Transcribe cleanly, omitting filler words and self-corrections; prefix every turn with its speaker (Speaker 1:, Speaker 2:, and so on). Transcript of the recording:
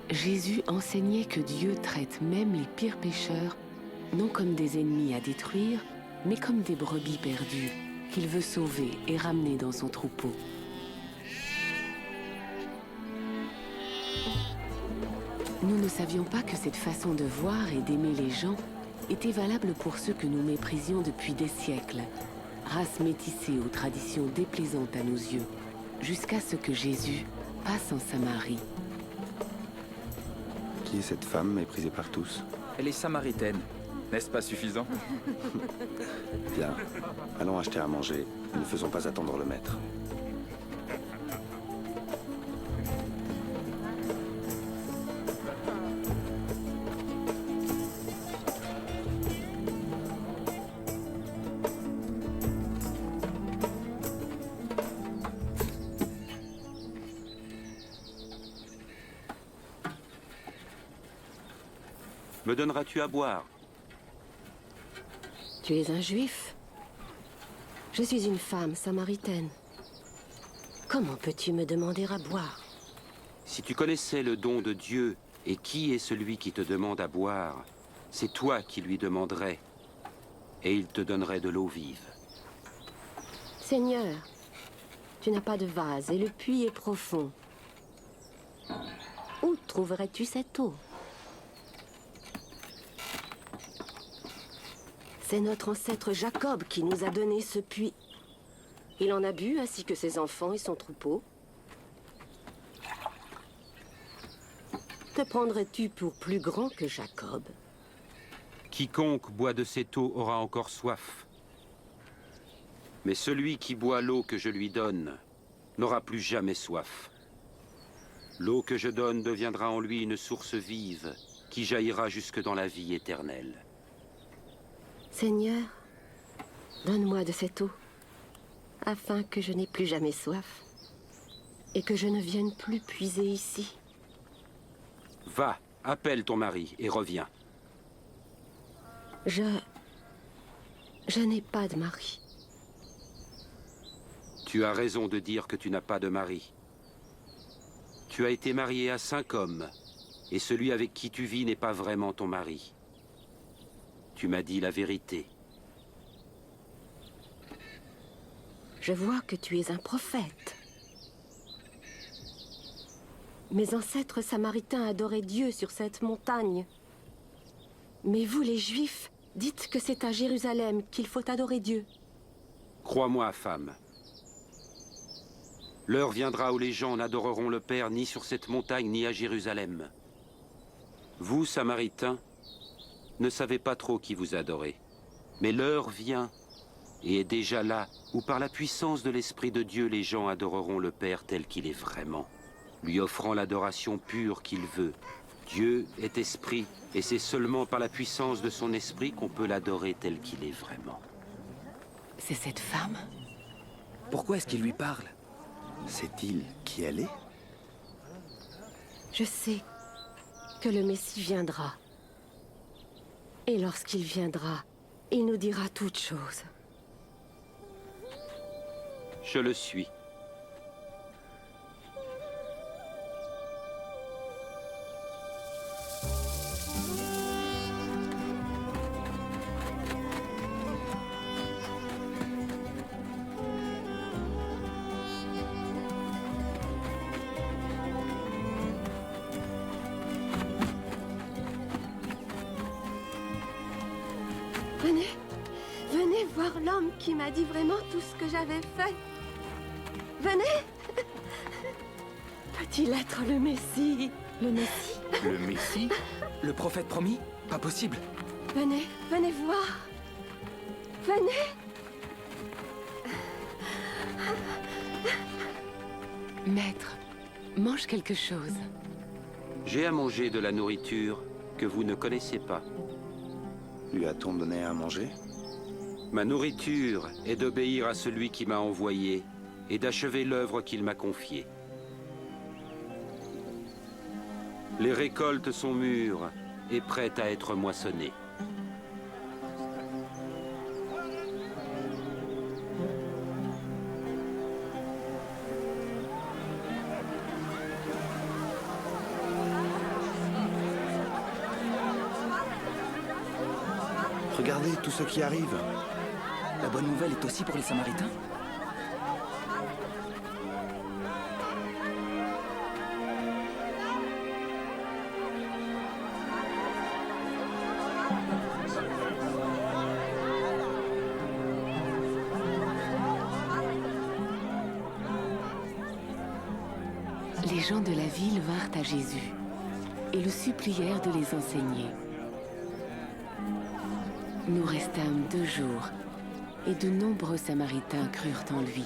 Speaker 1: Jésus enseignait que Dieu traite même les pires pécheurs, non comme des ennemis à détruire, mais comme des brebis perdues, qu'il veut sauver et ramener dans son troupeau. Nous ne savions pas que cette façon de voir et d'aimer les gens était valable pour ceux que nous méprisions depuis des siècles, race métissée aux traditions déplaisantes à nos yeux, jusqu'à ce que Jésus passe en Samarie.
Speaker 2: Qui est cette femme méprisée par tous?
Speaker 3: Elle est samaritaine. N'est-ce pas suffisant?
Speaker 2: Bien, allons acheter à manger. Ne faisons pas attendre le maître.
Speaker 4: Me donneras-tu à boire?
Speaker 5: Tu es un juif. Je suis une femme samaritaine. Comment peux-tu me demander à boire?
Speaker 4: Si tu connaissais le don de Dieu et qui est celui qui te demande à boire, c'est toi qui lui demanderais, et il te donnerait de l'eau vive.
Speaker 5: Seigneur, tu n'as pas de vase et le puits est profond. Où trouverais-tu cette eau? C'est notre ancêtre Jacob qui nous a donné ce puits. Il en a bu, ainsi que ses enfants et son troupeau. Te prendrais-tu pour plus grand que Jacob?
Speaker 4: Quiconque boit de cette eau aura encore soif. Mais celui qui boit l'eau que je lui donne n'aura plus jamais soif. L'eau que je donne deviendra en lui une source vive qui jaillira jusque dans la vie éternelle.
Speaker 5: Seigneur, donne-moi de cette eau, afin que je n'ai plus jamais soif, et que je ne vienne plus puiser ici.
Speaker 4: Va, appelle ton mari et reviens.
Speaker 5: Je n'ai pas de mari.
Speaker 4: Tu as raison de dire que tu n'as pas de mari. Tu as été marié à 5 hommes, et celui avec qui tu vis n'est pas vraiment ton mari. Tu m'as dit la vérité.
Speaker 5: Je vois que tu es un prophète. Mes ancêtres samaritains adoraient Dieu sur cette montagne. Mais vous, les Juifs, dites que c'est à Jérusalem qu'il faut adorer Dieu.
Speaker 4: Crois-moi, femme. L'heure viendra où les gens n'adoreront le Père ni sur cette montagne ni à Jérusalem. Vous, Samaritains, ne savez pas trop qui vous adorez. Mais l'heure vient, et est déjà là, où par la puissance de l'Esprit de Dieu, les gens adoreront le Père tel qu'il est vraiment, lui offrant l'adoration pure qu'il veut. Dieu est esprit, et c'est seulement par la puissance de son esprit qu'on peut l'adorer tel qu'il est vraiment.
Speaker 1: C'est cette femme?
Speaker 3: Pourquoi est-ce qu'il lui parle?
Speaker 2: Sait-il qui elle est?
Speaker 5: Je sais que le Messie viendra. Et lorsqu'il viendra, il nous dira toutes choses.
Speaker 4: Je le suis.
Speaker 5: Venez voir l'homme qui m'a dit vraiment tout ce que j'avais fait. Venez! Peut-il être le Messie? Le Messie?
Speaker 3: Le Messie? Le prophète promis? Pas possible.
Speaker 5: Venez voir. Venez!
Speaker 1: Maître, mange quelque chose.
Speaker 4: J'ai à manger de la nourriture que vous ne connaissez pas.
Speaker 2: Lui a-t-on donné à manger?
Speaker 4: Ma nourriture est d'obéir à celui qui m'a envoyé et d'achever l'œuvre qu'il m'a confiée. Les récoltes sont mûres et prêtes à être moissonnées.
Speaker 2: Regardez tout ce qui arrive.
Speaker 3: La bonne nouvelle est aussi pour les Samaritains?
Speaker 1: Les gens de la ville vinrent à Jésus et le supplièrent de les enseigner. Nous restâmes 2 jours et de nombreux Samaritains crurent en lui.